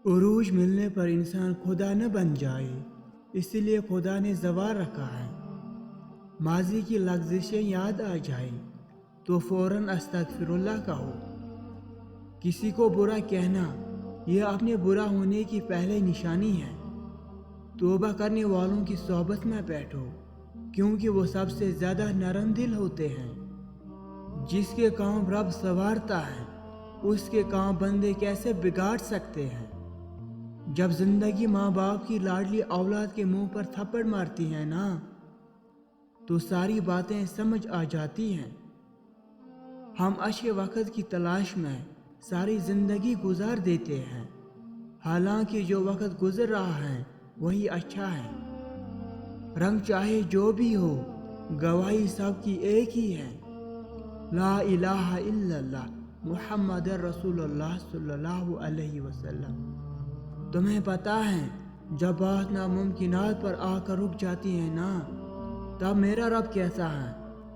عروج ملنے پر انسان خدا نہ بن جائے، اسی لیے خدا نے زوال رکھا ہے۔ ماضی کی لغزشیں یاد آ جائیں تو فوراً استغفر اللہ کہو۔ کسی کو برا کہنا یہ اپنے برا ہونے کی پہلے نشانی ہے۔ توبہ کرنے والوں کی صحبت میں بیٹھو، کیونکہ وہ سب سے زیادہ نرم دل ہوتے ہیں۔ جس کے کام رب سنوارتا ہے، اس کے کام بندے کیسے بگاڑ سکتے ہیں؟ جب زندگی ماں باپ کی لاڈلی اولاد کے منہ پر تھپڑ مارتی ہے نا، تو ساری باتیں سمجھ آ جاتی ہیں۔ ہم اچھے وقت کی تلاش میں ساری زندگی گزار دیتے ہیں، حالانکہ جو وقت گزر رہا ہے وہی اچھا ہے۔ رنگ چاہے جو بھی ہو، گواہی سب کی ایک ہی ہے، لا الہ الا اللہ محمد رسول اللہ صلی اللہ علیہ وسلم۔ تمہیں پتہ ہے جب بات ناممکنات پر آ کر رک جاتی ہے نا، تب میرا رب کہتا ہے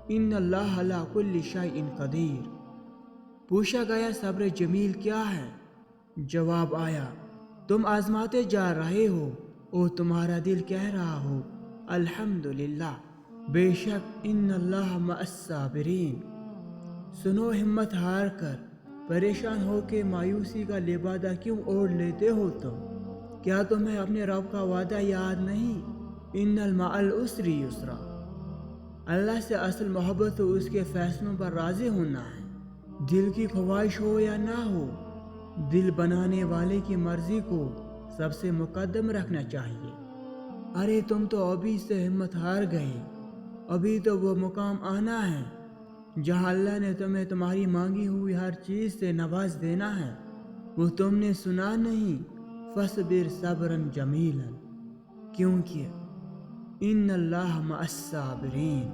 ان اللہ علی کل شیء قدیر۔ پوچھا گیا صبر جمیل کیا ہے؟ جواب آیا تم آزماتے جا رہے ہو اور تمہارا دل کہہ رہا ہو الحمدللہ، بے شک ان اللہ مع الصابرین۔ سنو، ہمت ہار کر، پریشان ہو کے مایوسی کا لبادہ کیوں اوڑھ لیتے ہو تم؟ کیا تمہیں اپنے رب کا وعدہ یاد نہیں؟ ان مع العسر یسرا۔ اللہ سے اصل محبت تو اس کے فیصلوں پر راضی ہونا ہے، دل کی خواہش ہو یا نہ ہو۔ دل بنانے والے کی مرضی کو سب سے مقدم رکھنا چاہیے۔ ارے تم تو ابھی سے ہمت ہار گئے، ابھی تو وہ مقام آنا ہے جہاں اللہ نے تمہیں تمہاری مانگی ہوئی ہر چیز سے نواز دینا ہے۔ وہ تم نے سنا نہیں؟ فاصبر صبرا جمیلا، کیونکہ ان اللہ مع الصابرین۔